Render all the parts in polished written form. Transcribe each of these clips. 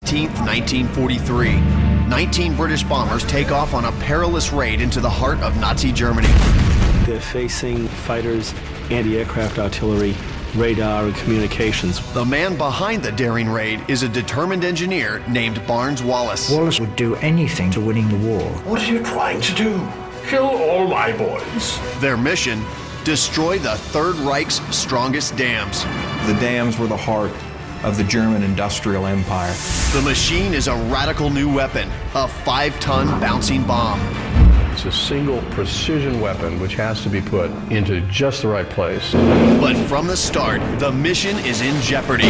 18, 1943. 19 British bombers take off on a perilous raid into the heart of Nazi Germany. They're facing fighters, anti-aircraft artillery, radar, and communications. The man behind the daring raid is a determined engineer named Barnes Wallace. Wallace would do anything to winning the war. What are you trying to do? Kill all my boys. Their mission, destroy the Third Reich's strongest dams. The dams were the heart of the German industrial empire. The machine is a radical new weapon, a 5-ton bouncing bomb. It's a single precision weapon which has to be put into just the right place. But from the start, the mission is in jeopardy.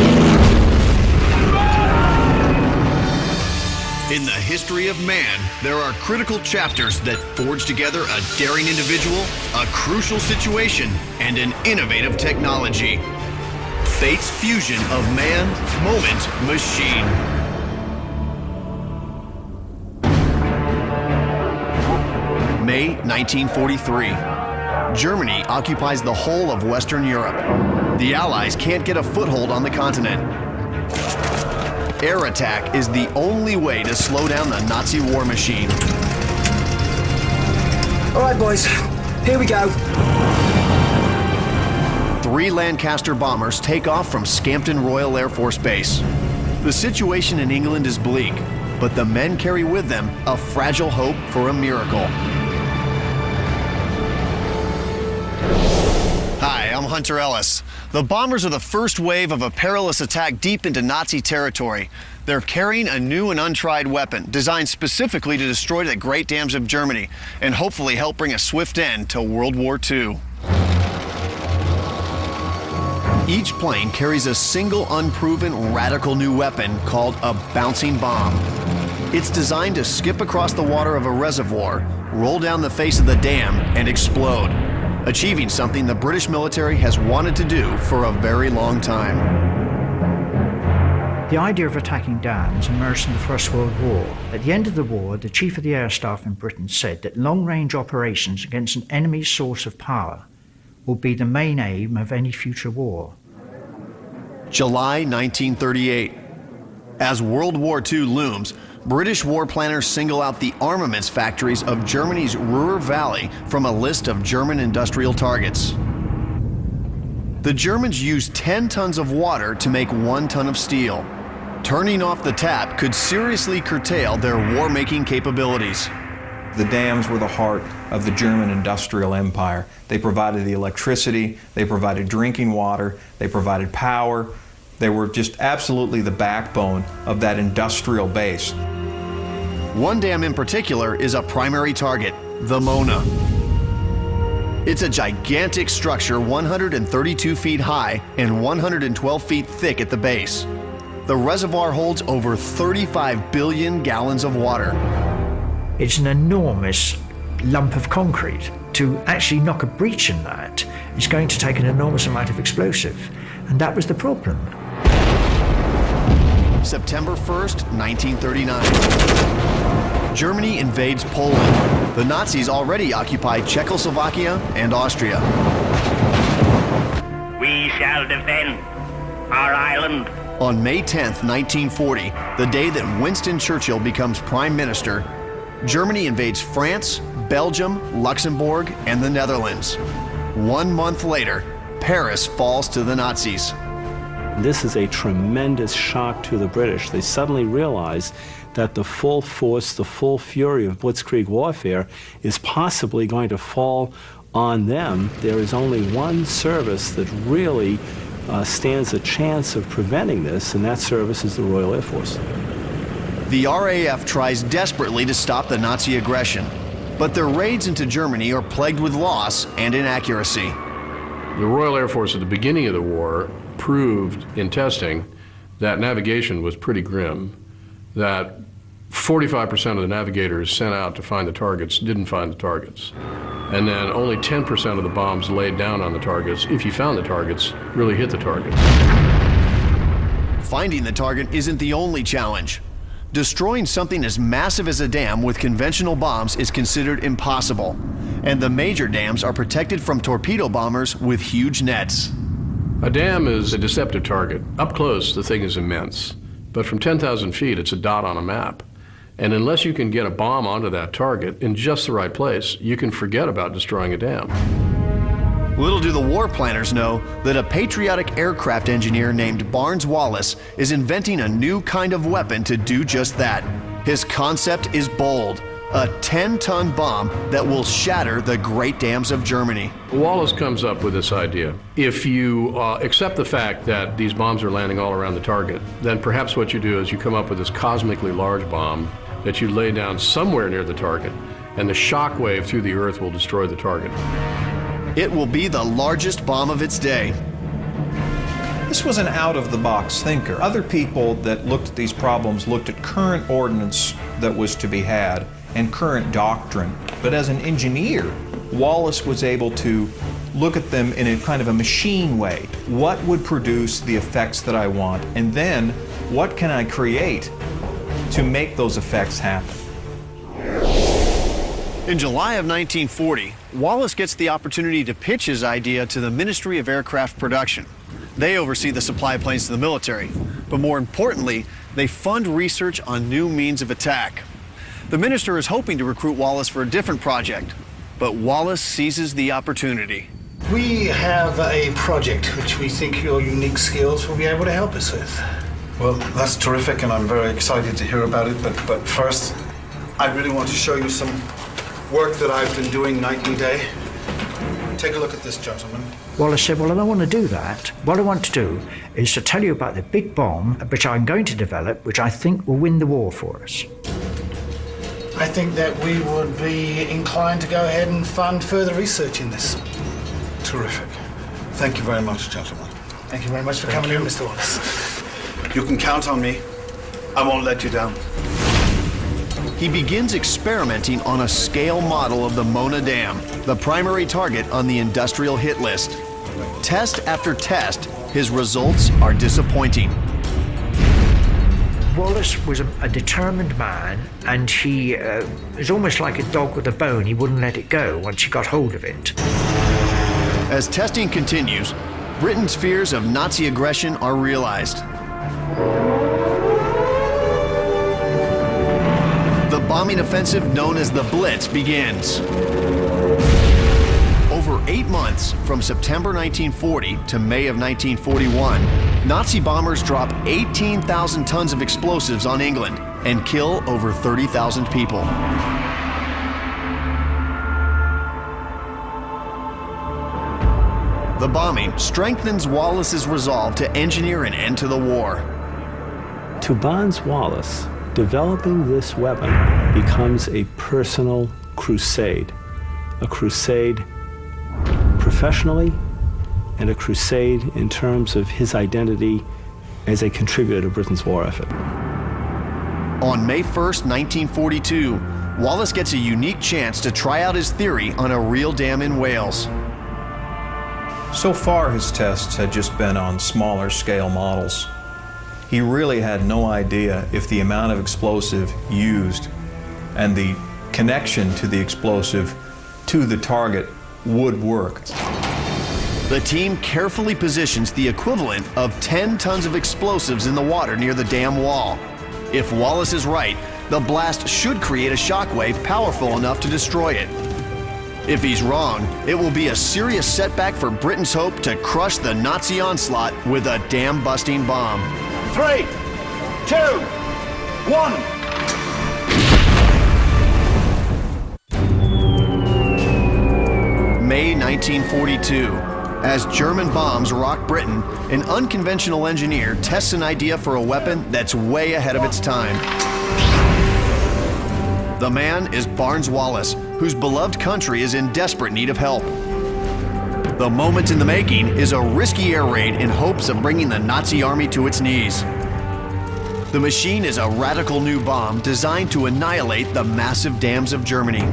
In the history of man, there are critical chapters that forge together a daring individual, a crucial situation, and an innovative technology. Fate's fusion of man, moment, machine. May 1943. Germany occupies the whole of Western Europe. The Allies can't get a foothold on the continent. Air attack is the only way to slow down the Nazi war machine. All right, boys, here we go. 3 Lancaster bombers take off from Scampton Royal Air Force Base. The situation in England is bleak, but the men carry with them a fragile hope for a miracle. Hi, I'm Hunter Ellis. The bombers are the first wave of a perilous attack deep into Nazi territory. They're carrying a new and untried weapon designed specifically to destroy the Great Dams of Germany and hopefully help bring a swift end to World War II. Each plane carries a single unproven radical new weapon called a bouncing bomb. It's designed to skip across the water of a reservoir, roll down the face of the dam, and explode, achieving something the British military has wanted to do for a very long time. The idea of attacking dams emerged in the First World War. At the end of the war, the Chief of the Air Staff in Britain said that long-range operations against an enemy source of power will be the main aim of any future war. July 1938. As World War II looms, British war planners single out the armaments factories of Germany's Ruhr Valley from a list of German industrial targets. The Germans used 10 tons of water to make 1 ton of steel. Turning off the tap could seriously curtail their war-making capabilities. The dams were the heart of the German industrial empire. They provided the electricity, they provided drinking water, they provided power. They were just absolutely the backbone of that industrial base. One dam in particular is a primary target, the Mona. It's a gigantic structure 132 feet high and 112 feet thick at the base. The reservoir holds over 35 billion gallons of water. It's an enormous lump of concrete. To actually knock a breach in that is going to take an enormous amount of explosive, and that was the problem. September 1st, 1939. Germany invades Poland. The Nazis already occupied Czechoslovakia and Austria. We shall defend our island. On May 10th, 1940, the day that Winston Churchill becomes Prime Minister, Germany invades France, Belgium, Luxembourg, and the Netherlands. 1 month later, Paris falls to the Nazis. This is a tremendous shock to the British. They suddenly realize that the full force, the full fury of blitzkrieg warfare is possibly going to fall on them. There is only one service that really stands a chance of preventing this, and that service is the Royal Air Force. The RAF tries desperately to stop the Nazi aggression, but their raids into Germany are plagued with loss and inaccuracy. The Royal Air Force at the beginning of the war proved in testing that navigation was pretty grim, that 45% of the navigators sent out to find the targets didn't find the targets. And then only 10% of the bombs laid down on the targets, if you found the targets, really hit the target. Finding the target isn't the only challenge. Destroying something as massive as a dam with conventional bombs is considered impossible, and the major dams are protected from torpedo bombers with huge nets. A dam is a deceptive target. Up close, the thing is immense. but from 10,000 feet, it's a dot on a map. And unless you can get a bomb onto that target in just the right place, you can forget about destroying a dam. Little do the war planners know that a patriotic aircraft engineer named Barnes Wallis is inventing a new kind of weapon to do just that. His concept is bold, a 10-ton bomb that will shatter the Great Dams of Germany. Wallace comes up with this idea. If you accept the fact that these bombs are landing all around the target, then perhaps what you do is you come up with this cosmically large bomb that you lay down somewhere near the target, and the shock wave through the earth will destroy the target. It will be the largest bomb of its day. This was an out-of-the-box thinker. Other people that looked at these problems looked at current ordnance that was to be had and current doctrine. But as an engineer, Wallace was able to look at them in a kind of a machine way. What would produce the effects that I want? And then, what can I create to make those effects happen? In July of 1940, Wallace gets the opportunity to pitch his idea to the Ministry of Aircraft Production. They oversee the supply planes to the military, but more importantly, they fund research on new means of attack. The minister is hoping to recruit Wallace for a different project, but Wallace seizes the opportunity. We have a project which we think your unique skills will be able to help us with. Well, that's terrific, and I'm very excited to hear about it, but first, I really want to show you some work that I've been doing night and day. Take a look at this, gentlemen. Wallace said, well, I don't want to do that. What I want to do is to tell you about the big bomb which I'm going to develop, which I think will win the war for us. I think that we would be inclined to go ahead and fund further research in this. Terrific. Thank you very much, gentlemen. Thank you very much for coming in, Mr. Wallace. You can count on me. I won't let you down. He begins experimenting on a scale model of the Mona Dam, the primary target on the industrial hit list. Test after test, his results are disappointing. Wallace was a determined man, and he was almost like a dog with a bone. He wouldn't let it go once he got hold of it. As testing continues, Britain's fears of Nazi aggression are realized. The bombing offensive known as the Blitz begins. Over 8 months, from September 1940 to May of 1941, Nazi bombers drop 18,000 tons of explosives on England and kill over 30,000 people. The bombing strengthens Wallace's resolve to engineer an end to the war. To Barnes Wallis, developing this weapon becomes a personal crusade. A crusade professionally, and a crusade in terms of his identity as a contributor to Britain's war effort. On May 1st, 1942, Wallace gets a unique chance to try out his theory on a real dam in Wales. So far, his tests had just been on smaller scale models. He really had no idea if the amount of explosive used and the connection to the explosive to the target would work. The team carefully positions the equivalent of 10 tons of explosives in the water near the dam wall. If Wallace is right, the blast should create a shockwave powerful enough to destroy it. If he's wrong, it will be a serious setback for Britain's hope to crush the Nazi onslaught with a dam-busting bomb. 3, 2, 1. May 1942. As German bombs rock Britain, an unconventional engineer tests an idea for a weapon that's way ahead of its time. The man is Barnes Wallis, whose beloved country is in desperate need of help. The moment in the making is a risky air raid in hopes of bringing the Nazi army to its knees. The machine is a radical new bomb designed to annihilate the massive dams of Germany.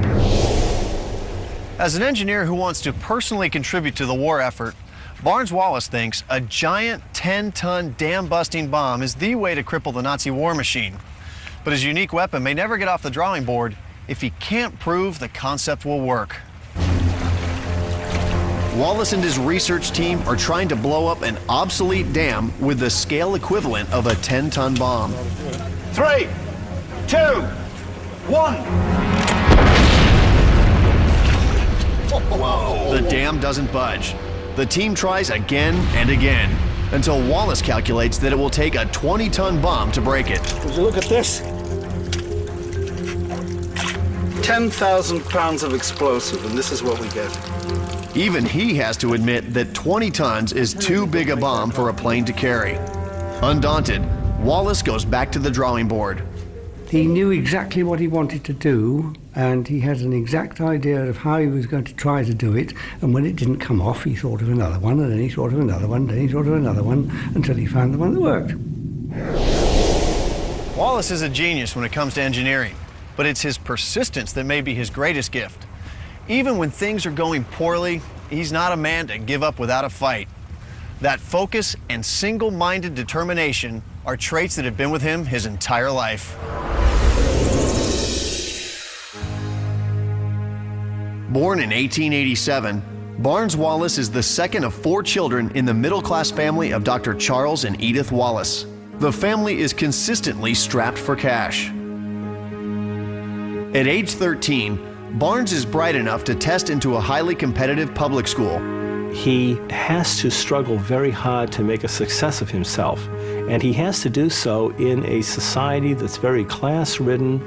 As an engineer who wants to personally contribute to the war effort, Barnes Wallis thinks a giant 10-ton dam-busting bomb is the way to cripple the Nazi war machine. But his unique weapon may never get off the drawing board if he can't prove the concept will work. Wallace and his research team are trying to blow up an obsolete dam with the scale equivalent of a 10-ton bomb. 3, 2, 1. The dam doesn't budge. The team tries again and again until Wallace calculates that it will take a 20-ton bomb to break it. Would you look at this? 10,000 pounds of explosive, and this is what we get. Even he has to admit that 20 tons is too big a bomb for a plane to carry. Undaunted, Wallace goes back to the drawing board. He knew exactly what he wanted to do, and he had an exact idea of how he was going to try to do it, and when it didn't come off, he thought of another one, and then he thought of another one, then he thought of another one, until he found the one that worked. Wallace is a genius when it comes to engineering, but it's his persistence that may be his greatest gift. Even when things are going poorly, he's not a man to give up without a fight. That focus and single-minded determination are traits that have been with him his entire life. Born in 1887, Barnes Wallace is the second of 4 children in the middle-class family of Dr. Charles and Edith Wallace. The family is consistently strapped for cash. At age 13, Barnes is bright enough to test into a highly competitive public school. He has to struggle very hard to make a success of himself, and he has to do so in a society that's very class-ridden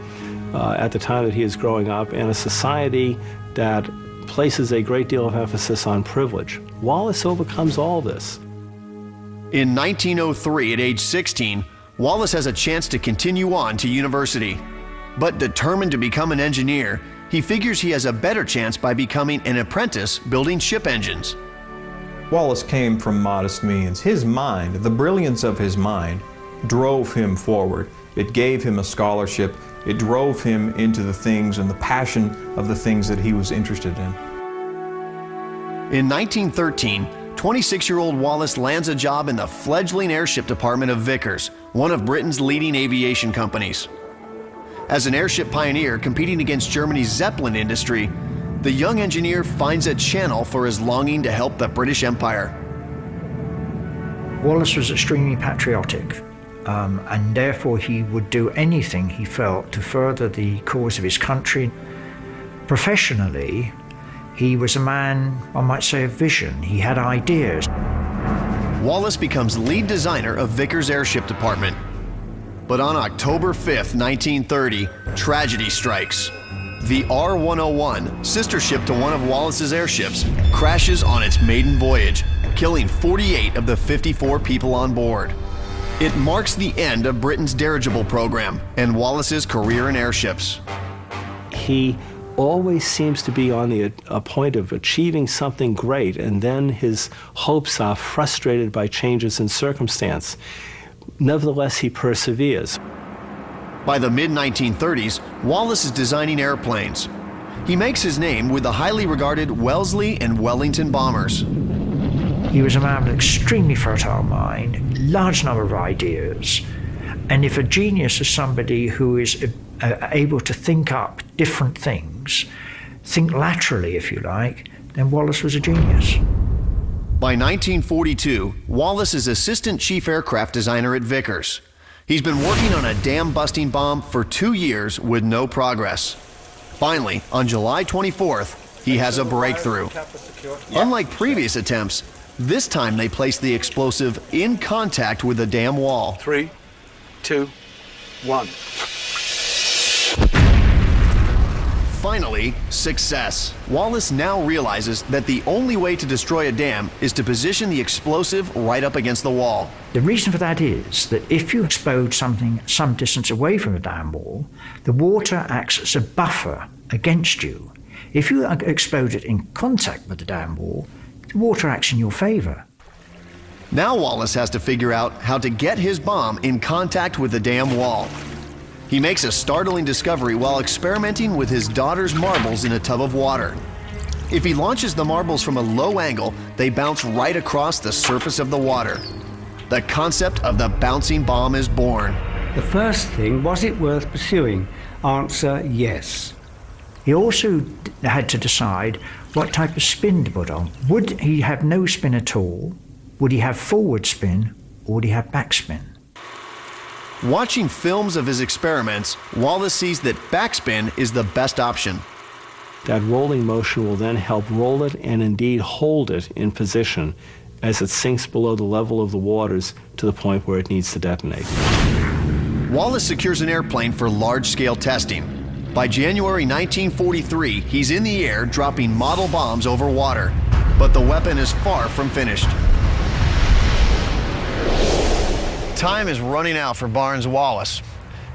at the time that he is growing up, and a society that places a great deal of emphasis on privilege. Wallace overcomes all this. In 1903, at age 16, Wallace has a chance to continue on to university. But determined to become an engineer, he figures he has a better chance by becoming an apprentice building ship engines. Wallace came from modest means. His mind, the brilliance of his mind, drove him forward. It gave him a scholarship. It drove him into the things and the passion of the things that he was interested in. In 1913, 26-year-old Wallace lands a job in the fledgling airship department of Vickers, one of Britain's leading aviation companies. As an airship pioneer competing against Germany's Zeppelin industry, the young engineer finds a channel for his longing to help the British Empire. Wallace was extremely patriotic, and therefore he would do anything he felt to further the cause of his country. Professionally, he was a man, I might say, of vision. He had ideas. Wallace becomes lead designer of Vickers Airship Department. But on October 5th, 1930, tragedy strikes. The R-101, sister ship to one of Wallace's airships, crashes on its maiden voyage, killing 48 of the 54 people on board. It marks the end of Britain's dirigible program and Wallace's career in airships. He always seems to be on a point of achieving something great, and then his hopes are frustrated by changes in circumstance. Nevertheless, he perseveres. By the mid-1930s, Wallace is designing airplanes. He makes his name with the highly regarded Wellesley and Wellington bombers. He was a man with an extremely fertile mind, large number of ideas, and if a genius is somebody who is able to think up different things, think laterally if you like, then Wallace was a genius. By 1942, Wallace is assistant chief aircraft designer at Vickers. He's been working on a dam-busting bomb for 2 years with no progress. Finally, on July 24th, he has a breakthrough. Unlike previous attempts, this time they place the explosive in contact with the dam wall. 3, 2, 1. Finally, success. Wallace now realizes that the only way to destroy a dam is to position the explosive right up against the wall. The reason for that is that if you explode something some distance away from a dam wall, the water acts as a buffer against you. If you explode it in contact with the dam wall, the water acts in your favor. Now Wallace has to figure out how to get his bomb in contact with the dam wall. He makes a startling discovery while experimenting with his daughter's marbles in a tub of water. If he launches the marbles from a low angle, they bounce right across the surface of the water. The concept of the bouncing bomb is born. The first thing, was it worth pursuing? Answer, yes. He also had to decide what type of spin to put on. Would he have no spin at all? Would he have forward spin, or would he have backspin? Watching films of his experiments, Wallace sees that backspin is the best option. That rolling motion will then help roll it and indeed hold it in position as it sinks below the level of the waters to the point where it needs to detonate. Wallace secures an airplane for large-scale testing. By January 1943, he's in the air dropping model bombs over water, but the weapon is far from finished. Time is running out for Barnes-Wallis.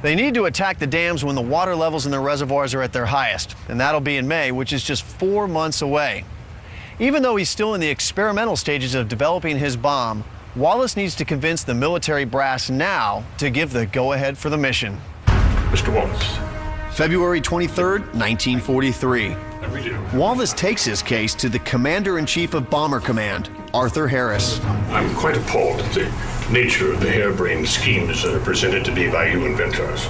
They need to attack the dams when the water levels in the reservoirs are at their highest, and that'll be in May, which is just 4 months away. Even though he's still in the experimental stages of developing his bomb, Wallace needs to convince the military brass now to give the go-ahead for the mission. Mr. Wallace. February 23rd, 1943. Wallace takes his case to the Commander-in-Chief of Bomber Command, Arthur Harris. I'm quite appalled at the nature of the harebrained schemes that are presented to me by you inventors.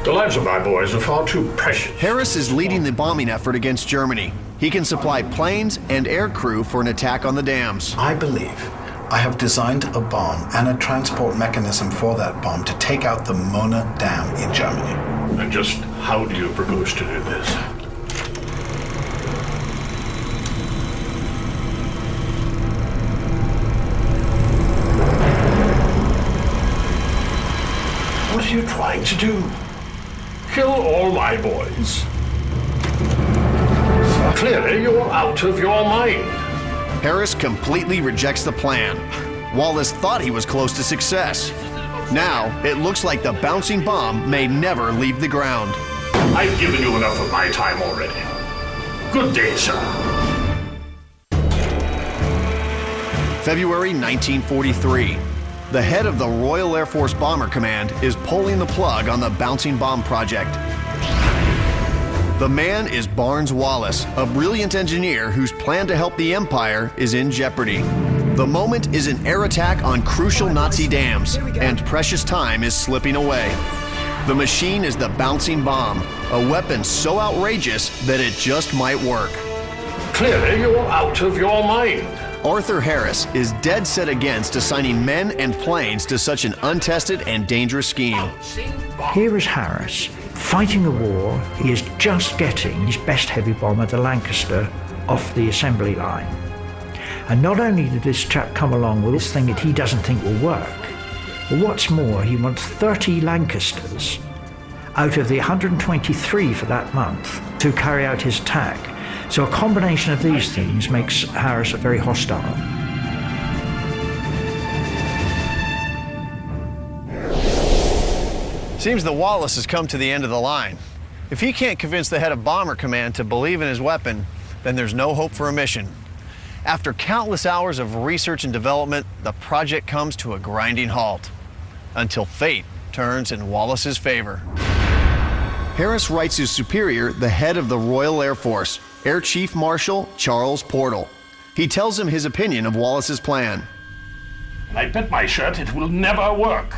The lives of my boys are far too precious. Harris is leading the bombing effort against Germany. He can supply planes and air crew for an attack on the dams. I believe I have designed a bomb and a transport mechanism for that bomb to take out the Mona Dam in Germany. And just how do you propose to do this? What are you trying to do? Kill all my boys? Clearly, you're out of your mind. Harris completely rejects the plan. Wallace thought he was close to success. Now, it looks like the bouncing bomb may never leave the ground. I've given you enough of my time already. Good day, sir. February 1943. The head of the Royal Air Force Bomber Command is pulling the plug on the bouncing bomb project. The man is Barnes-Wallis, a brilliant engineer whose plan to help the Empire is in jeopardy. The moment is an air attack on crucial Nazi dams, and precious time is slipping away. The machine is the bouncing bomb, a weapon so outrageous that it just might work. Clearly, you're out of your mind. Arthur Harris is dead set against assigning men and planes to such an untested and dangerous scheme. Here is Harris, fighting the war. He is just getting his best heavy bomber, the Lancaster, off the assembly line. And not only did this chap come along with this thing that he doesn't think will work, but what's more, he wants 30 Lancasters out of the 123 for that month to carry out his attack. So a combination of these things makes Harris very hostile. Seems that Wallace has come to the end of the line. If he can't convince the head of Bomber Command to believe in his weapon, then there's no hope for a mission. After countless hours of research and development, the project comes to a grinding halt, until fate turns in Wallace's favor. Harris writes his superior, the head of the Royal Air Force, Air Chief Marshal Charles Portal. He tells him his opinion of Wallace's plan. I bet my shirt it will never work.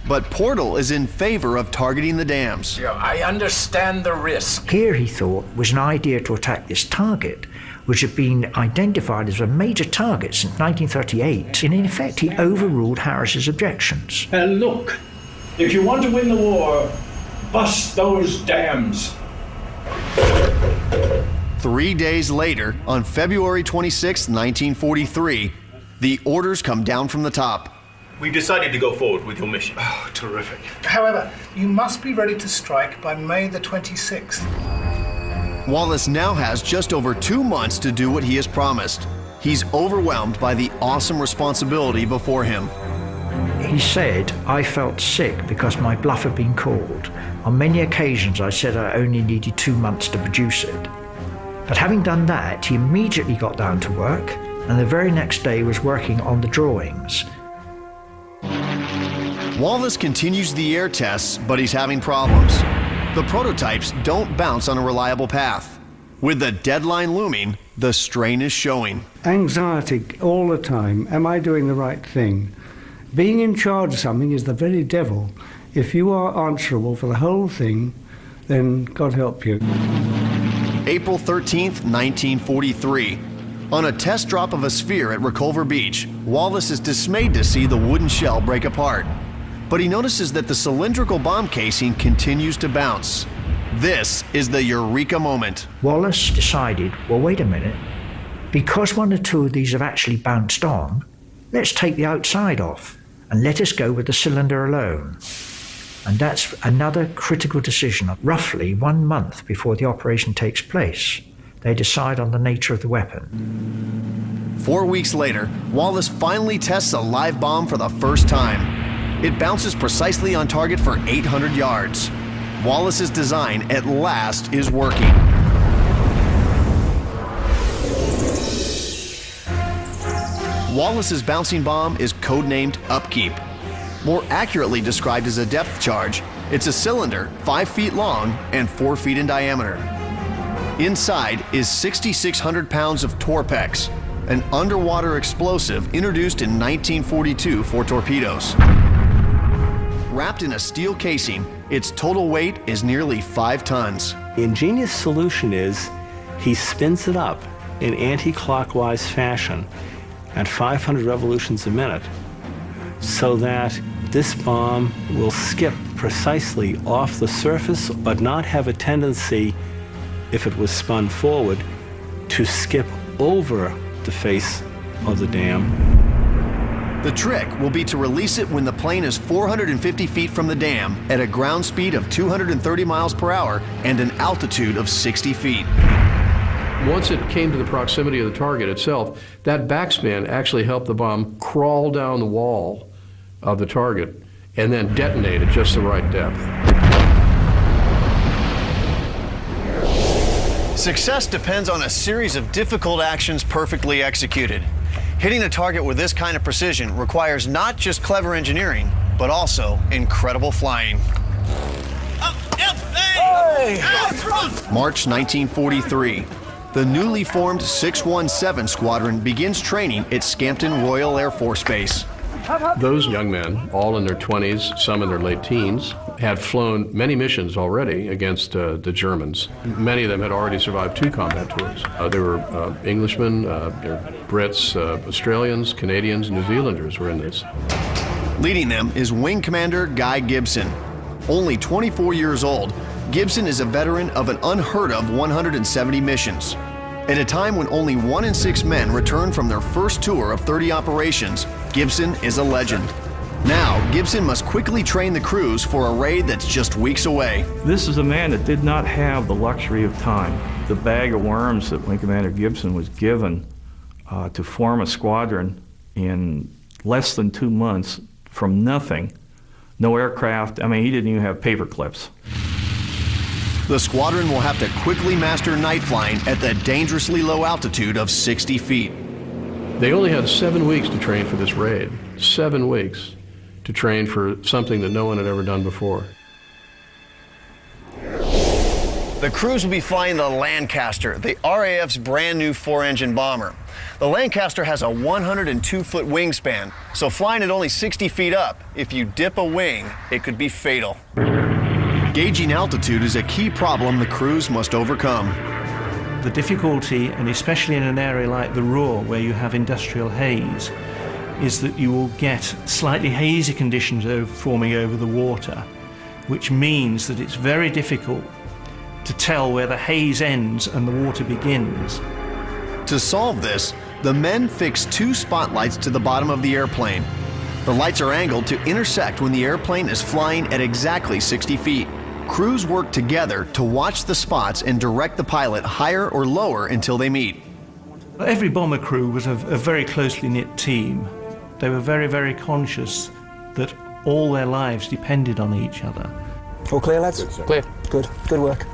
But Portal is in favor of targeting the dams. Yeah, I understand the risk. Here, he thought, was an idea to attack this target, which had been identified as a major target since 1938. And in effect, he overruled Harris's objections. And look, if you want to win the war, bust those dams. 3 days later, on February 26, 1943, the orders come down from the top. We've decided to go forward with your mission. Oh, terrific. However, you must be ready to strike by May the 26th. Wallace now has just over 2 months to do what he has promised. He's overwhelmed by the awesome responsibility before him. He said, I felt sick because my bluff had been called. On many occasions, I said I only needed 2 months to produce it. But having done that, he immediately got down to work, and the very next day was working on the drawings. Wallace continues the air tests, but he's having problems. The prototypes don't bounce on a reliable path. With the deadline looming, the strain is showing. Anxiety all the time. Am I doing the right thing? Being in charge of something is the very devil. If you are answerable for the whole thing, then God help you. April 13th, 1943. On a test drop of a sphere at Reculver Beach, Wallace is dismayed to see the wooden shell break apart. But he notices that the cylindrical bomb casing continues to bounce. This is the eureka moment. Wallace decided, well, wait a minute, because one or two of these have actually bounced on, let's take the outside off and let us go with the cylinder alone. And that's another critical decision. Roughly 1 month before the operation takes place, they decide on the nature of the weapon. 4 weeks later, Wallace finally tests a live bomb for the first time. It bounces precisely on target for 800 yards. Wallace's design at last is working. Wallace's bouncing bomb is codenamed Upkeep. More accurately described as a depth charge, it's a cylinder 5 feet long and 4 feet in diameter. Inside is 6,600 pounds of Torpex, an underwater explosive introduced in 1942 for torpedoes. Wrapped in a steel casing, its total weight is nearly 5 tons. The ingenious solution is he spins it up in anti-clockwise fashion at 500 revolutions a minute so that this bomb will skip precisely off the surface but not have a tendency, if it was spun forward, to skip over the face of the dam. The trick will be to release it when the plane is 450 feet from the dam at a ground speed of 230 miles per hour and an altitude of 60 feet. Once it came to the proximity of the target itself, that backspin actually helped the bomb crawl down the wall of the target and then detonate at just the right depth. Success depends on a series of difficult actions perfectly executed. Hitting a target with this kind of precision requires not just clever engineering, but also incredible flying. March 1943. The newly formed 617 Squadron begins training at Scampton Royal Air Force Base. Those young men, all in their 20s, some in their late teens, had flown many missions already against the Germans. Many of them had already survived 2 combat tours. There were Englishmen, Brits, Australians, Canadians, New Zealanders were in this. Leading them is Wing Commander Guy Gibson. Only 24 years old, Gibson is a veteran of an unheard of 170 missions. At a time when only 1 in 6 men return from their first tour of 30 operations, Gibson is a legend. Now, Gibson must quickly train the crews for a raid that's just weeks away. This is a man that did not have the luxury of time. The bag of worms that Wing Commander Gibson was given to form a squadron in less than 2 months from nothing, no aircraft, I mean, he didn't even have paper clips. The squadron will have to quickly master night flying at the dangerously low altitude of 60 feet. They only had 7 weeks to train for this raid. 7 weeks to train for something that no one had ever done before. The crews will be flying the Lancaster, the RAF's brand new 4-engine bomber. The Lancaster has a 102-foot wingspan, so flying at only 60 feet up, if you dip a wing, it could be fatal. Gauging altitude is a key problem the crews must overcome. The difficulty, and especially in an area like the Ruhr where you have industrial haze, is that you will get slightly hazy conditions forming over the water, which means that it's very difficult to tell where the haze ends and the water begins. To solve this, the men fix 2 spotlights to the bottom of the airplane. The lights are angled to intersect when the airplane is flying at exactly 60 feet. Crews work together to watch the spots and direct the pilot higher or lower until they meet. Every bomber crew was a very closely knit team. They were very, very conscious that all their lives depended on each other. All clear, lads? Good, sir. Clear. Good. Good work.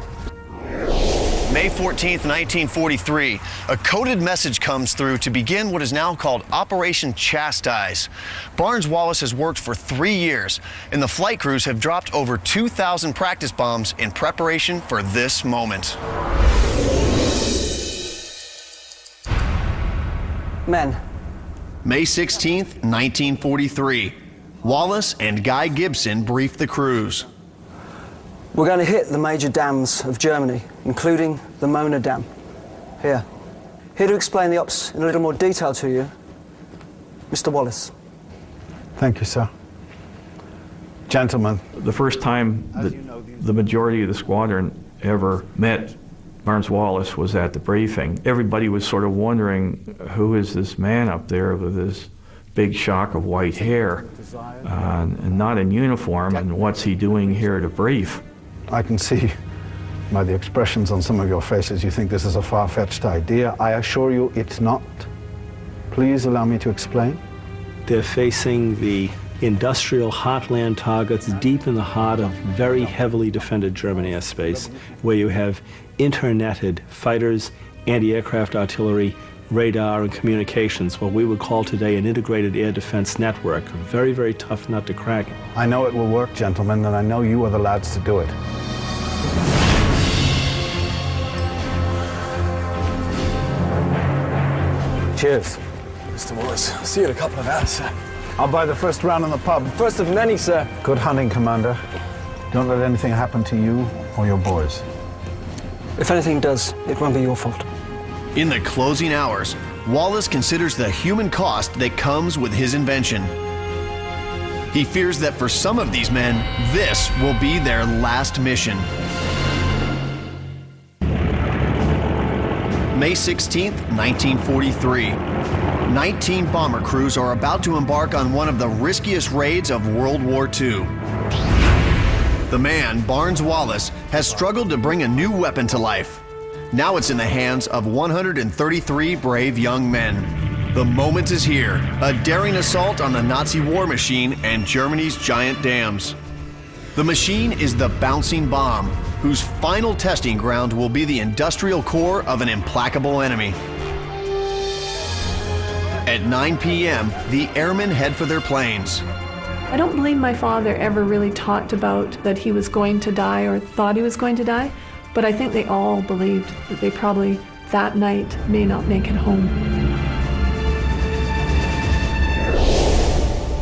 May 14th, 1943, a coded message comes through to begin what is now called Operation Chastise. Barnes-Wallis has worked for 3 years, and the flight crews have dropped over 2,000 practice bombs in preparation for this moment. Men. May 16th, 1943. Wallace and Guy Gibson brief the crews. We're going to hit the major dams of Germany, including the Mona Dam. Here to explain the ops in a little more detail to you, Mr. Wallace. Thank you, sir. Gentlemen. The first time that the majority of the squadron ever met Barnes-Wallis was at the briefing. Everybody was sort of wondering, who is this man up there with this big shock of white hair and not in uniform, and what's he doing here to brief? I can see by the expressions on some of your faces you think this is a far-fetched idea. I assure you it's not. Please allow me to explain. They're facing the industrial heartland targets deep in the heart of very heavily defended German airspace, where you have interneted fighters, anti-aircraft artillery, radar, and communications, what we would call today an integrated air defense network. A very, very tough nut to crack. I know it will work, gentlemen, and I know you are the lads to do it. Cheers. Mr. Wallace, I'll see you in a couple of hours, sir. I'll buy the first round in the pub. First of many, sir. Good hunting, Commander. Don't let anything happen to you or your boys. If anything does, it won't be your fault. In the closing hours, Wallace considers the human cost that comes with his invention. He fears that for some of these men, this will be their last mission. May 16th, 1943. 19 bomber crews are about to embark on one of the riskiest raids of World War II. The man, Barnes-Wallis, has struggled to bring a new weapon to life. Now it's in the hands of 133 brave young men. The moment is here, a daring assault on the Nazi war machine and Germany's giant dams. The machine is the bouncing bomb, whose final testing ground will be the industrial core of an implacable enemy. At 9 p.m., the airmen head for their planes. I don't believe my father ever really talked about that he was going to die or thought he was going to die, but I think they all believed that they probably that night may not make it home.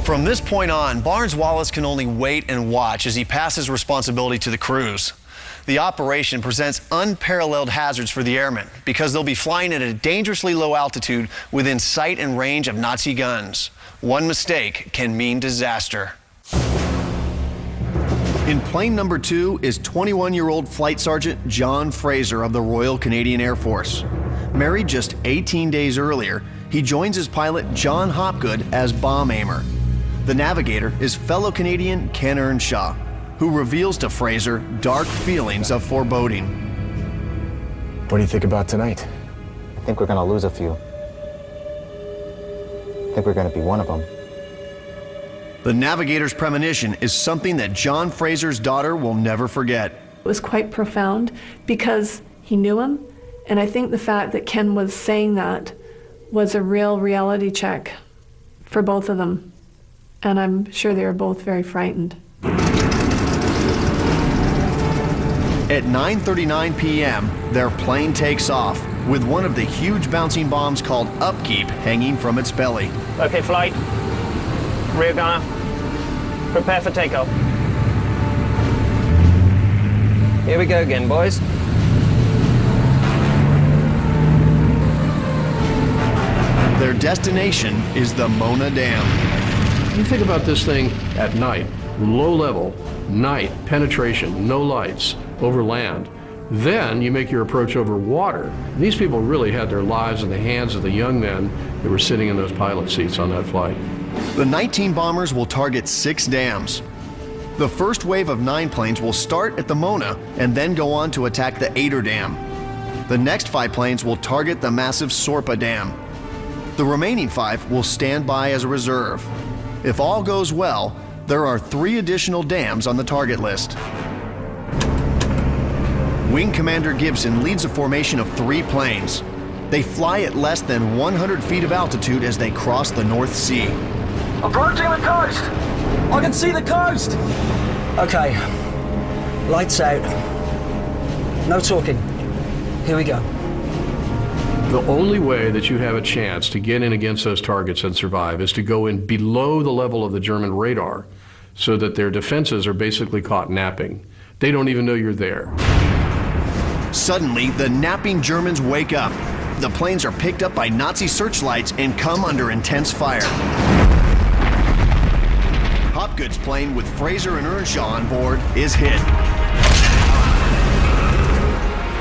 From this point on, Barnes-Wallis can only wait and watch as he passes responsibility to the crews. The operation presents unparalleled hazards for the airmen because they'll be flying at a dangerously low altitude within sight and range of Nazi guns. One mistake can mean disaster. In plane number 2 is 21-year-old Flight Sergeant John Fraser of the Royal Canadian Air Force. Married just 18 days earlier, he joins his pilot John Hopgood as bomb aimer. The navigator is fellow Canadian Ken Earnshaw, who reveals to Fraser dark feelings of foreboding. What do you think about tonight? I think we're going to lose a few. I think we're going to be one of them. The navigator's premonition is something that John Fraser's daughter will never forget. It was quite profound because he knew him, and I think the fact that Ken was saying that was a real reality check for both of them, and I'm sure they were both very frightened. At 9:39 p.m., their plane takes off with one of the huge bouncing bombs called Upkeep hanging from its belly. Okay, flight. Rear gunner. Prepare for takeoff. Here we go again, boys. Their destination is the Mona Dam. You think about this thing at night, low level, night, penetration, no lights, over land. Then you make your approach over water. These people really had their lives in the hands of the young men that were sitting in those pilot seats on that flight. The 19 bombers will target 6 dams. The first wave of 9 planes will start at the Mona and then go on to attack the Ader Dam. The next 5 planes will target the massive Sorpa Dam. The remaining 5 will stand by as a reserve. If all goes well, there are 3 additional dams on the target list. Wing Commander Gibson leads a formation of 3 planes. They fly at less than 100 feet of altitude as they cross the North Sea. Approaching the coast! I can see the coast! Okay, lights out. No talking. Here we go. The only way that you have a chance to get in against those targets and survive is to go in below the level of the German radar so that their defenses are basically caught napping. They don't even know you're there. Suddenly, the napping Germans wake up. The planes are picked up by Nazi searchlights and come under intense fire. Hopgood's plane with Fraser and Earnshaw on board is hit.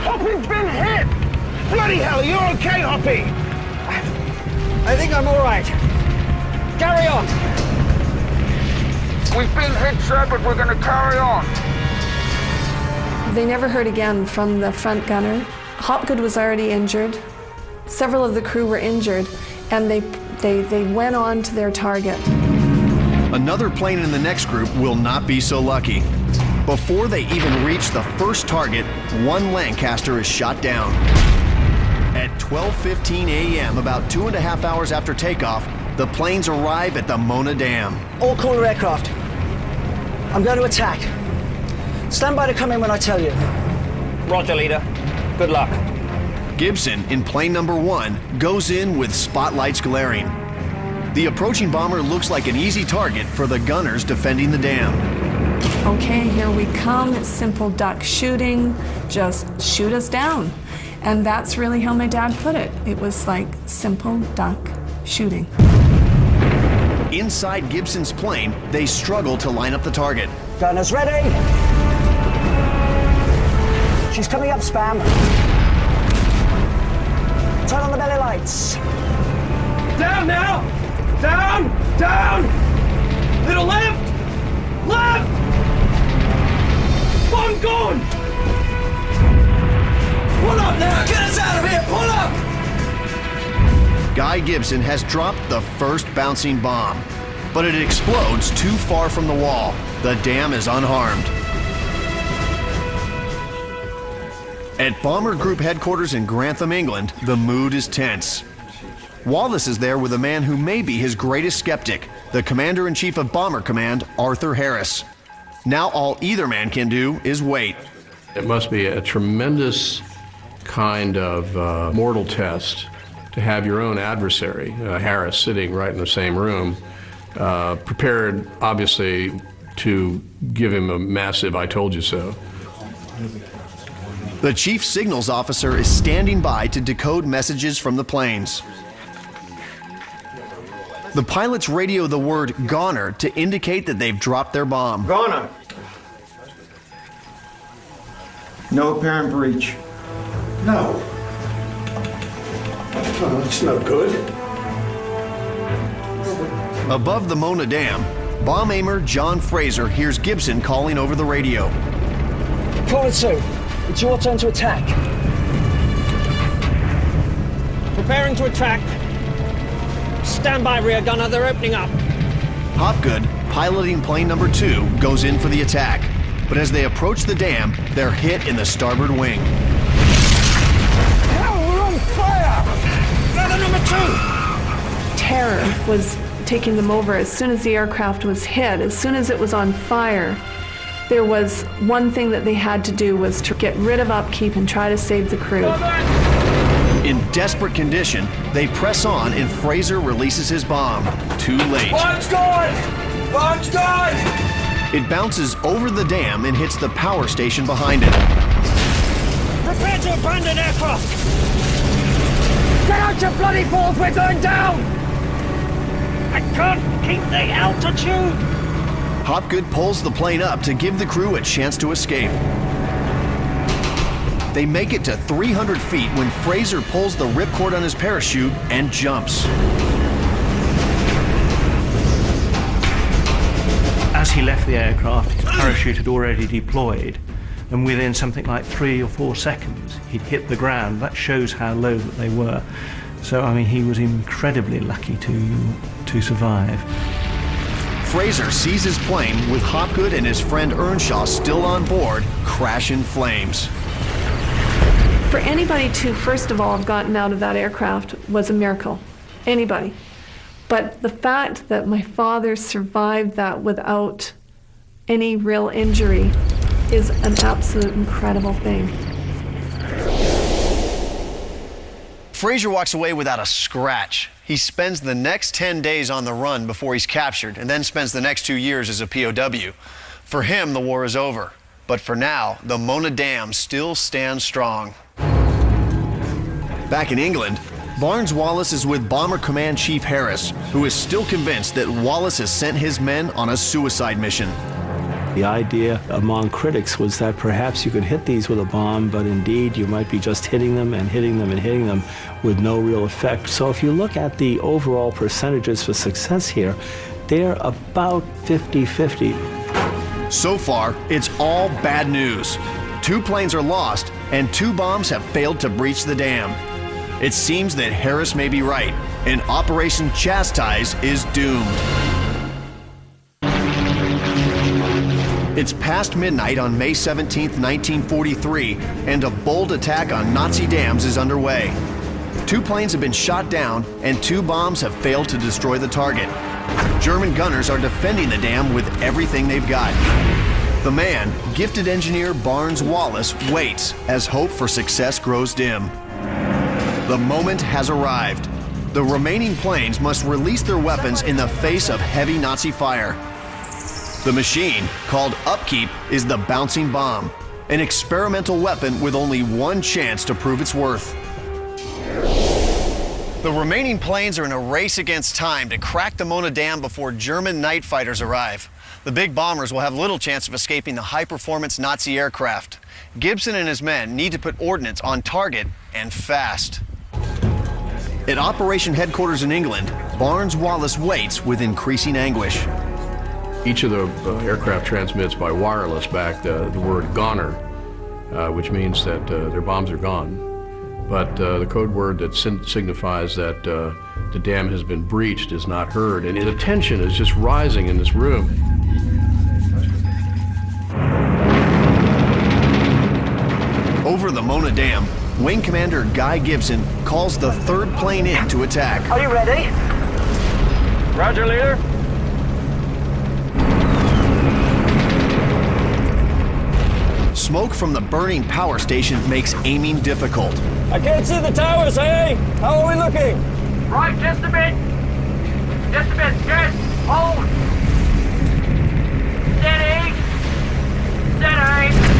Hoppy's been hit! Bloody hell, are you okay, Hoppy? I think I'm all right. Carry on. We've been hit, sir, but we're going to carry on. They never heard again from the front gunner. Hopgood was already injured. Several of the crew were injured, and they went on to their target. Another plane in the next group will not be so lucky. Before they even reach the first target, one Lancaster is shot down. At 12:15 a.m., about 2.5 hours after takeoff, the planes arrive at the Mona Dam. All caller aircraft. I'm going to attack. Stand by to come in when I tell you. Roger, leader. Good luck. Gibson, in plane number 1, goes in with spotlights glaring. The approaching bomber looks like an easy target for the gunners defending the dam. Okay, here we come. It's simple duck shooting. Just shoot us down. And that's really how my dad put it. It was like simple duck shooting. Inside Gibson's plane, they struggle to line up the target. Gunners ready. She's coming up, Spam. Turn on the belly lights. Down now! Down! Down! Little left! Left! One gone! Pull up now! Get us out of here! Pull up! Guy Gibson has dropped the first bouncing bomb, but it explodes too far from the wall. The dam is unharmed. At Bomber Group headquarters in Grantham, England, the mood is tense. Wallace is there with a man who may be his greatest skeptic, the Commander-in-Chief of Bomber Command, Arthur Harris. Now all either man can do is wait. It must be a tremendous kind of mortal test to have your own adversary, Harris, sitting right in the same room, prepared, obviously, to give him a massive "I told you so." The chief signals officer is standing by to decode messages from the planes. The pilots radio the word "goner" to indicate that they've dropped their bomb. Goner. No apparent breach. No. Well, that's no good. Above the Mona Dam, bomb aimer John Fraser hears Gibson calling over the radio. Call it, Sue. It's your turn to attack. Preparing to attack. Stand by, rear gunner. They're opening up. Hopgood, piloting plane number 2, goes in for the attack. But as they approach the dam, they're hit in the starboard wing. Hell, we're on fire! Gunner number 2! Terror was taking them over as soon as the aircraft was hit, as soon as it was on fire. There was one thing that they had to do was to get rid of upkeep and try to save the crew. In desperate condition, they press on and Fraser releases his bomb. Too late. Bomb's gone! Bomb's gone! It bounces over the dam and hits the power station behind it. Prepare to abandon aircraft! Get out your bloody balls, we're going down! I can't keep the altitude! Hopgood pulls the plane up to give the crew a chance to escape. They make it to 300 feet when Fraser pulls the ripcord on his parachute and jumps. As he left the aircraft, his parachute had already deployed, and within something like 3 or 4 seconds, he'd hit the ground. That shows how low that they were. So, I mean, he was incredibly lucky to survive. Fraser sees his plane with Hopgood and his friend Earnshaw still on board crash in flames. For anybody to, first of all, have gotten out of that aircraft was a miracle. Anybody. But the fact that my father survived that without any real injury is an absolute incredible thing. Fraser walks away without a scratch. He spends the next 10 days on the run before he's captured and then spends the next 2 years as a POW. For him, the war is over. But for now, the Mona Dam still stands strong. Back in England, Barnes-Wallis is with Bomber Command Chief Harris, who is still convinced that Wallace has sent his men on a suicide mission. The idea among critics was that perhaps you could hit these with a bomb, but indeed you might be just hitting them and hitting them and hitting them with no real effect. So if you look at the overall percentages for success here, they're about 50-50. So far, it's all bad news. 2 planes are lost, and 2 bombs have failed to breach the dam. It seems that Harris may be right, and Operation Chastise is doomed. It's past midnight on May 17, 1943, and a bold attack on Nazi dams is underway. 2 planes have been shot down, and 2 bombs have failed to destroy the target. German gunners are defending the dam with everything they've got. The man, gifted engineer Barnes-Wallis, waits as hope for success grows dim. The moment has arrived. The remaining planes must release their weapons in the face of heavy Nazi fire. The machine, called Upkeep, is the bouncing bomb, an experimental weapon with only one chance to prove its worth. The remaining planes are in a race against time to crack the Mona Dam before German night fighters arrive. The big bombers will have little chance of escaping the high-performance Nazi aircraft. Gibson and his men need to put ordnance on target and fast. At Operation Headquarters in England, Barnes-Wallis waits with increasing anguish. Each of the aircraft transmits by wireless back the word goner, which means that their bombs are gone. But the code word that signifies that the dam has been breached is not heard, and the tension is just rising in this room. Over the Mona Dam, Wing Commander Guy Gibson calls the 3rd plane in to attack. Are you ready? Roger, leader. Smoke from the burning power station makes aiming difficult. I can't see the towers, eh? How are we looking? Right, just a bit. Just a bit. Good. Hold. Steady. Steady.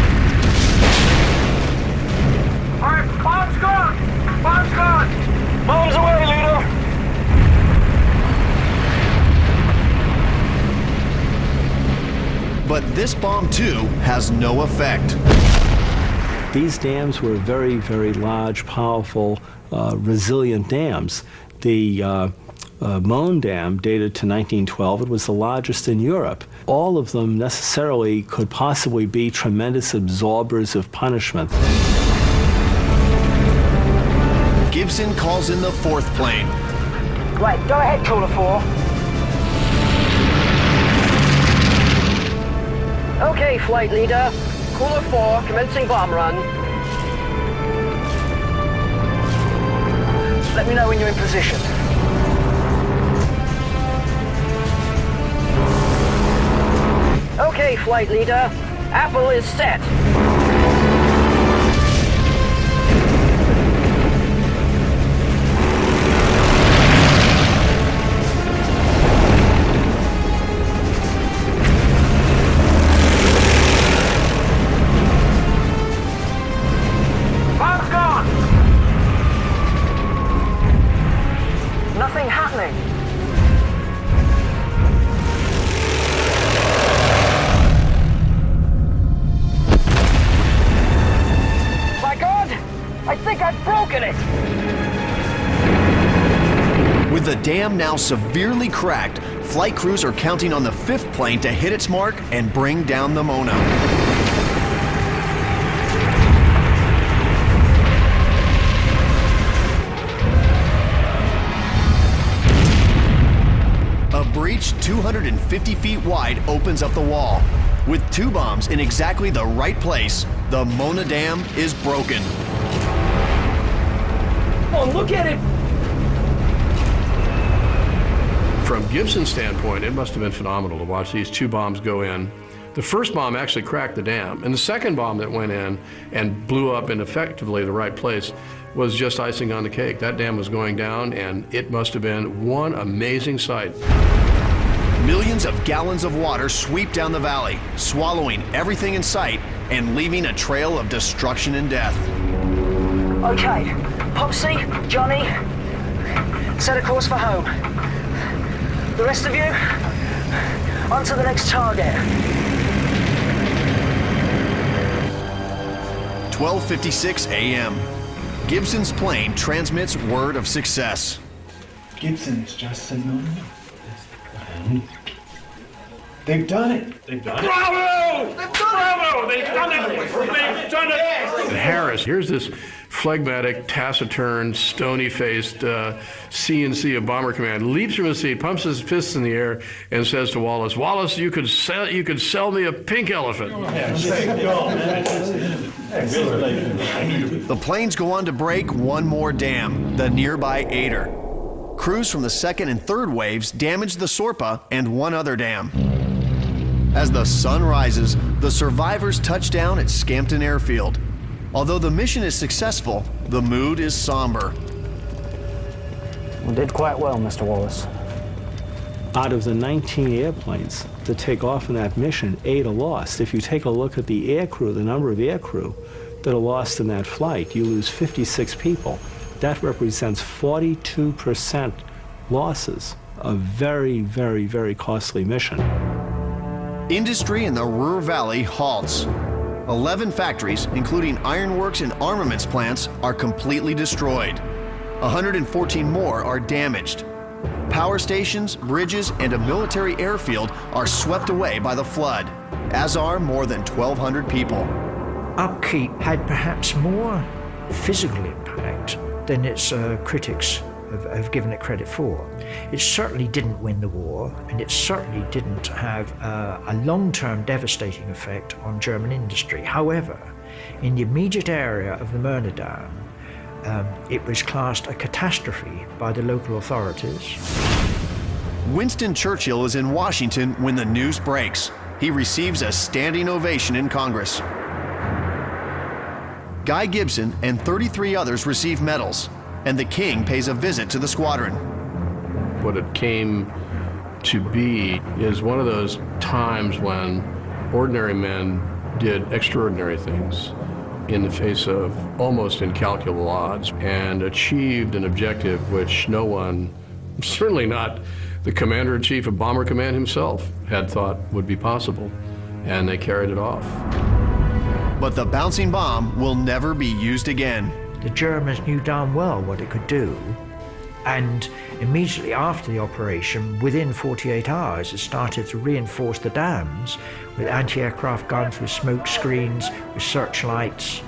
All right, bomb's gone. Bomb's gone. Bombs away, leader. But this bomb, too, has no effect. These dams were very, very large, powerful, resilient dams. The Mona Dam dated to 1912. It was the largest in Europe. All of them necessarily could possibly be tremendous absorbers of punishment. Gibson calls in the 4th plane. Right, go ahead, Cooler 4. Okay, flight leader. Cooler 4, commencing bomb run. Let me know when you're in position. Okay, flight leader. Apple is set. Nothing happening. My God! I think I've broken it! With the dam now severely cracked, flight crews are counting on the 5th plane to hit its mark and bring down the Mona. A breach 250 feet wide opens up the wall. With 2 bombs in exactly the right place, the Mona Dam is broken. Oh, look at it! From Gibson's standpoint, it must have been phenomenal to watch these 2 bombs go in. The first bomb actually cracked the dam, and the second bomb that went in and blew up in effectively the right place was just icing on the cake. That dam was going down, and it must have been one amazing sight. Millions of gallons of water sweep down the valley, swallowing everything in sight and leaving a trail of destruction and death. Okay, Popsy, Johnny, set a course for home. The rest of you, on to the next target. 12:56 a.m. Gibson's plane transmits word of success. Gibson is just a number. They've done it. They've done it. Bravo! Bravo! They've done it! They've done it! And Harris, here's this phlegmatic, taciturn, stony-faced CNC of Bomber Command, leaps from his seat, pumps his fists in the air, and says to Wallace, "Wallace, you could sell me a pink elephant." The planes go on to break one more dam, the nearby Ader. Crews from the second and third waves damage the Sorpa and one other dam. As the sun rises, the survivors touch down at Scampton Airfield. Although the mission is successful, the mood is somber. We did quite well, Mr. Wallace. Out of the 19 airplanes to take off in that mission, 8 are lost. If you take a look at the air crew, the number of air crew that are lost in that flight, you lose 56 people. That represents 42% losses. A very, very, very costly mission. Industry in the Ruhr Valley halts. 11 factories, including ironworks and armaments plants, are completely destroyed. 114 more are damaged. Power stations, bridges, and a military airfield are swept away by the flood, as are more than 1,200 people. Upkeep had perhaps more physical impact than its critics have given it credit for. It certainly didn't win the war, and it certainly didn't have a long-term devastating effect on German industry. However, in the immediate area of the Möhne Dam, it was classed a catastrophe by the local authorities. Winston Churchill is in Washington when the news breaks. He receives a standing ovation in Congress. Guy Gibson and 33 others receive medals, and the king pays a visit to the squadron. What it came to be is one of those times when ordinary men did extraordinary things in the face of almost incalculable odds and achieved an objective which no one, certainly not the Commander-in-Chief of Bomber Command himself, had thought would be possible, and they carried it off. But the bouncing bomb will never be used again. The Germans knew darn well what it could do, and immediately after the operation, within 48 hours, it started to reinforce the dams with anti-aircraft guns, with smoke screens, with searchlights,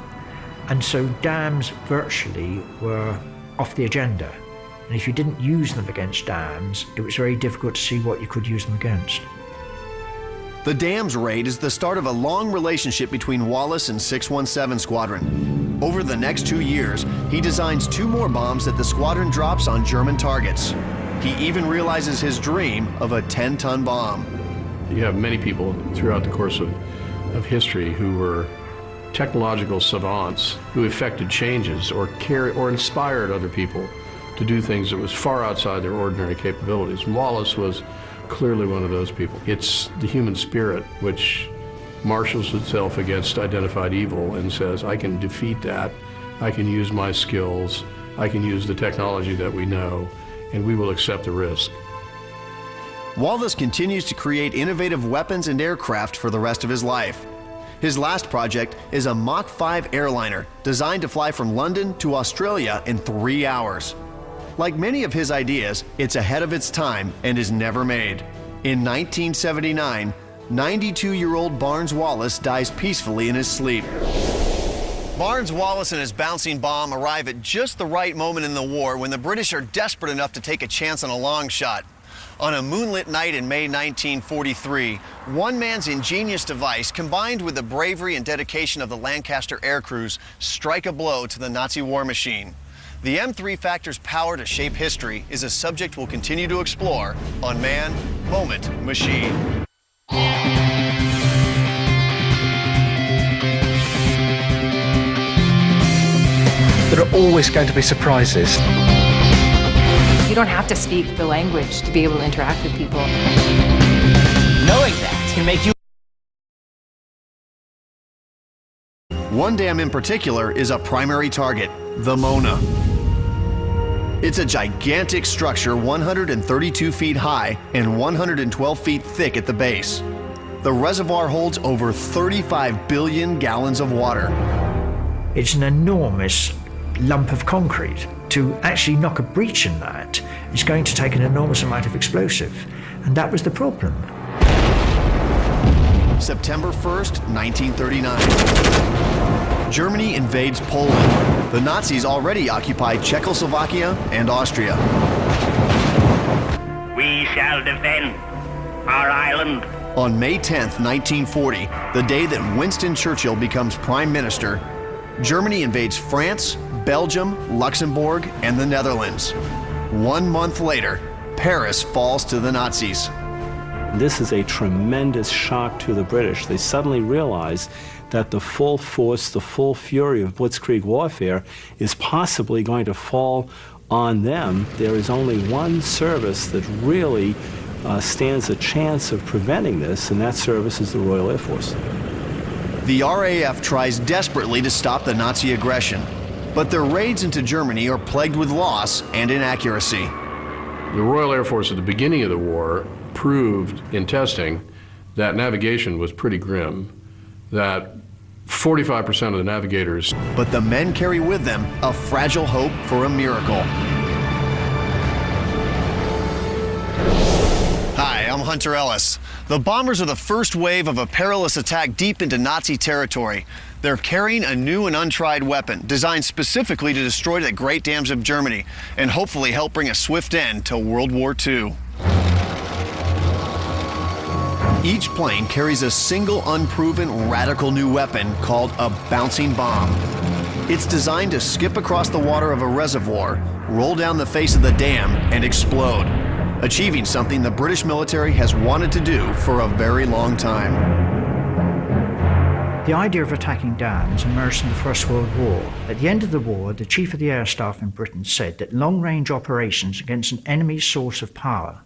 and so dams virtually were off the agenda. And if you didn't use them against dams, it was very difficult to see what you could use them against. The dams raid is the start of a long relationship between Wallace and 617 Squadron. Over the next 2 years, he designs 2 more bombs that the squadron drops on German targets. He even realizes his dream of a 10-ton bomb. You have many people throughout the course of history who were technological savants who effected changes or inspired other people to do things that was far outside their ordinary capabilities. And Wallace was clearly one of those people. It's the human spirit which marshals itself against identified evil and says, I can defeat that, I can use my skills, I can use the technology that we know, and we will accept the risk. Wallace continues to create innovative weapons and aircraft for the rest of his life. His last project is a Mach 5 airliner designed to fly from London to Australia in 3 hours. Like many of his ideas, it's ahead of its time and is never made. In 1979, 92-year-old Barnes Wallace dies peacefully in his sleep. Barnes Wallace and his bouncing bomb arrive at just the right moment in the war when the British are desperate enough to take a chance on a long shot. On a moonlit night in May 1943, one man's ingenious device, combined with the bravery and dedication of the Lancaster air crews, strike a blow to the Nazi war machine. The M3 Factor's power to shape history is a subject we'll continue to explore on Man, Moment, Machine. There are always going to be surprises. You don't have to speak the language to be able to interact with people. Knowing that can make you One dam in particular is a primary target, the Mona. It's a gigantic structure 132 feet high and 112 feet thick at the base. The reservoir holds over 35 billion gallons of water. It's an enormous lump of concrete. To actually knock a breach in that is going to take an enormous amount of explosive, and that was the problem. September 1st, 1939. Germany invades Poland. The Nazis already occupied Czechoslovakia and Austria. We shall defend our island. On May 10th, 1940, the day that Winston Churchill becomes Prime Minister, Germany invades France, Belgium, Luxembourg, and the Netherlands. 1 month later, Paris falls to the Nazis. This is a tremendous shock to the British. They suddenly realize that the full force, the full fury of blitzkrieg warfare is possibly going to fall on them. There is only one service that really stands a chance of preventing this, and that service is the Royal Air Force. The RAF tries desperately to stop the Nazi aggression, but their raids into Germany are plagued with loss and inaccuracy. The Royal Air Force at the beginning of the war proved in testing that navigation was pretty grim, that 45% of the navigators. But the men carry with them a fragile hope for a miracle. Hi, I'm Hunter Ellis. The bombers are the first wave of a perilous attack deep into Nazi territory. They're carrying a new and untried weapon designed specifically to destroy the Great Dams of Germany and hopefully help bring a swift end to World War II. Each plane carries a single unproven radical new weapon called a bouncing bomb. It's designed to skip across the water of a reservoir, roll down the face of the dam, and explode, achieving something the British military has wanted to do for a very long time. The idea of attacking dams emerged in the First World War. At the end of the war, the Chief of the Air Staff in Britain said that long-range operations against an enemy source of power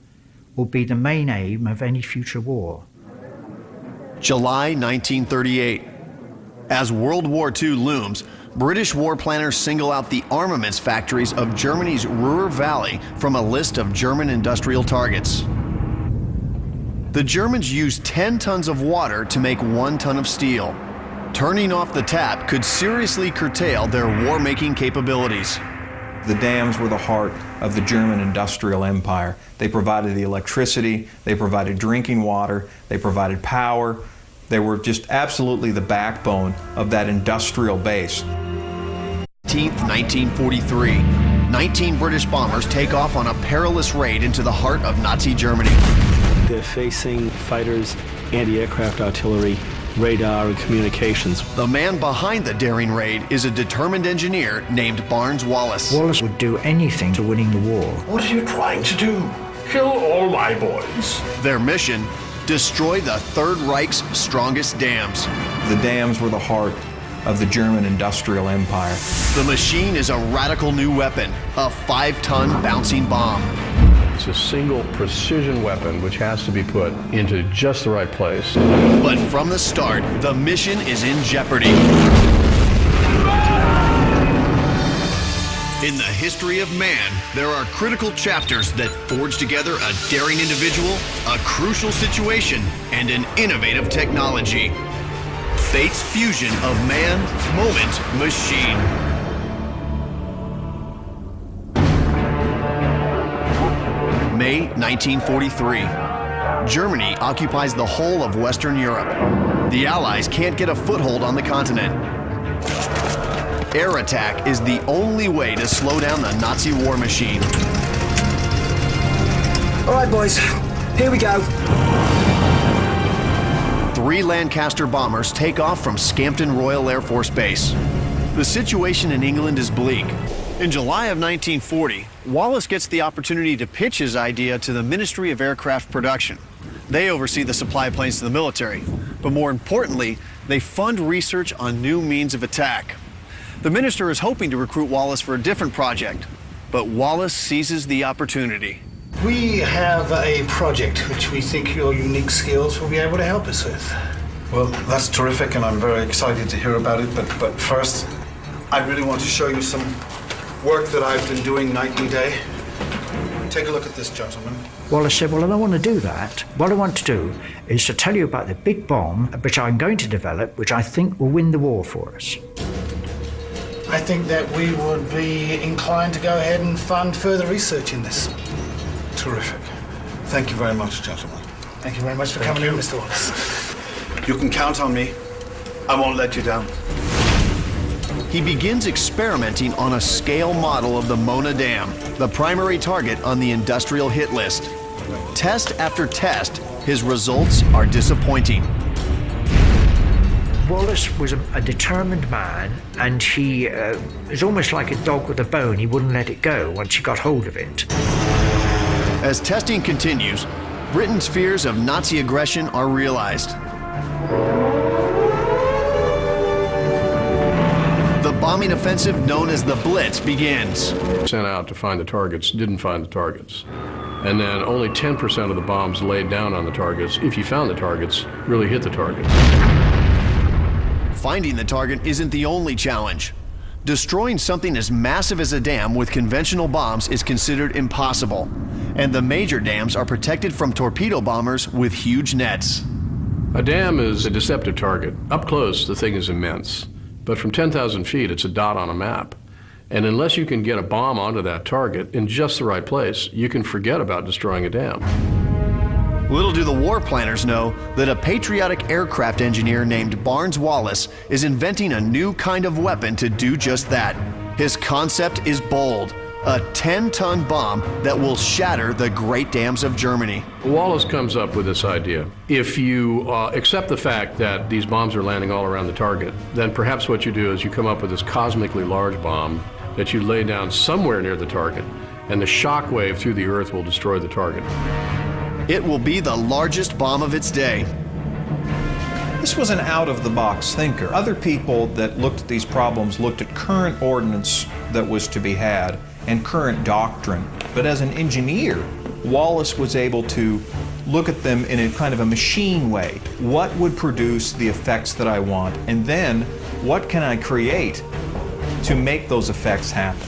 will be the main aim of any future war. July 1938. As World War II looms, British war planners single out the armaments factories of Germany's Ruhr Valley from a list of German industrial targets. The Germans used 10 tons of water to make 1 ton of steel. Turning off the tap could seriously curtail their war-making capabilities. The dams were the heart of the German industrial empire. They provided the electricity, they provided drinking water, they provided power. They were just absolutely the backbone of that industrial base. 1943. 19 British bombers take off on a perilous raid into the heart of Nazi Germany. They're facing fighters, anti-aircraft artillery, radar, and communications. The man behind the daring raid is a determined engineer named Barnes Wallace. Wallace would do anything to winning the war. What are you trying to do? Kill all my boys. Their mission, destroy the Third Reich's strongest dams. The dams were the heart of the German industrial empire. The machine is a radical new weapon, a 5-ton bouncing bomb. It's a single precision weapon which has to be put into just the right place. But from the start, the mission is in jeopardy. In the history of man, there are critical chapters that forge together a daring individual, a crucial situation, and an innovative technology. Fate's fusion of man, moment, machine. May 1943. Germany occupies the whole of Western Europe. The Allies can't get a foothold on the continent. Air attack is the only way to slow down the Nazi war machine. All right, boys, here we go. 3 Lancaster bombers take off from Scampton Royal Air Force Base. The situation in England is bleak. In July of 1940, Wallace gets the opportunity to pitch his idea to the Ministry of Aircraft Production. They oversee the supply planes to the military, but more importantly, they fund research on new means of attack. The minister is hoping to recruit Wallace for a different project, but Wallace seizes the opportunity. We have a project which we think your unique skills will be able to help us with. Well, that's terrific, and I'm very excited to hear about it. But first, I really want to show you some work that I've been doing night and day. Take a look at this, gentlemen. Wallace said, well, I don't want to do that. What I want to do is to tell you about the big bomb which I'm going to develop, which I think will win the war for us. I think that we would be inclined to go ahead and fund further research in this. Terrific. Thank you very much, gentlemen. Thank you very much for coming in, Mr. Wallace. You can count on me. I won't let you down. He begins experimenting on a scale model of the Mona Dam, the primary target on the industrial hit list. Test after test, his results are disappointing. Wallace was a determined man, and he was almost like a dog with a bone. He wouldn't let it go once he got hold of it. As testing continues, Britain's fears of Nazi aggression are realized. The bombing offensive known as the Blitz begins. Sent out to find the targets, didn't find the targets. And then only 10% of the bombs laid down on the targets, if you found the targets, really hit the targets. Finding the target isn't the only challenge. Destroying something as massive as a dam with conventional bombs is considered impossible, and the major dams are protected from torpedo bombers with huge nets. A dam is a deceptive target. Up close, the thing is immense. But from 10,000 feet, it's a dot on a map. And unless you can get a bomb onto that target in just the right place, you can forget about destroying a dam. Little do the war planners know that a patriotic aircraft engineer named Barnes Wallace is inventing a new kind of weapon to do just that. His concept is bold, a 10-ton bomb that will shatter the Great Dams of Germany. Wallace comes up with this idea. If you accept the fact that these bombs are landing all around the target, then perhaps what you do is you come up with this cosmically large bomb that you lay down somewhere near the target, and the shock wave through the earth will destroy the target. It will be the largest bomb of its day. This was an out-of-the-box thinker. Other people that looked at these problems looked at current ordnance that was to be had and current doctrine. But as an engineer, Wallace was able to look at them in a kind of a machine way. What would produce the effects that I want? And then, what can I create to make those effects happen?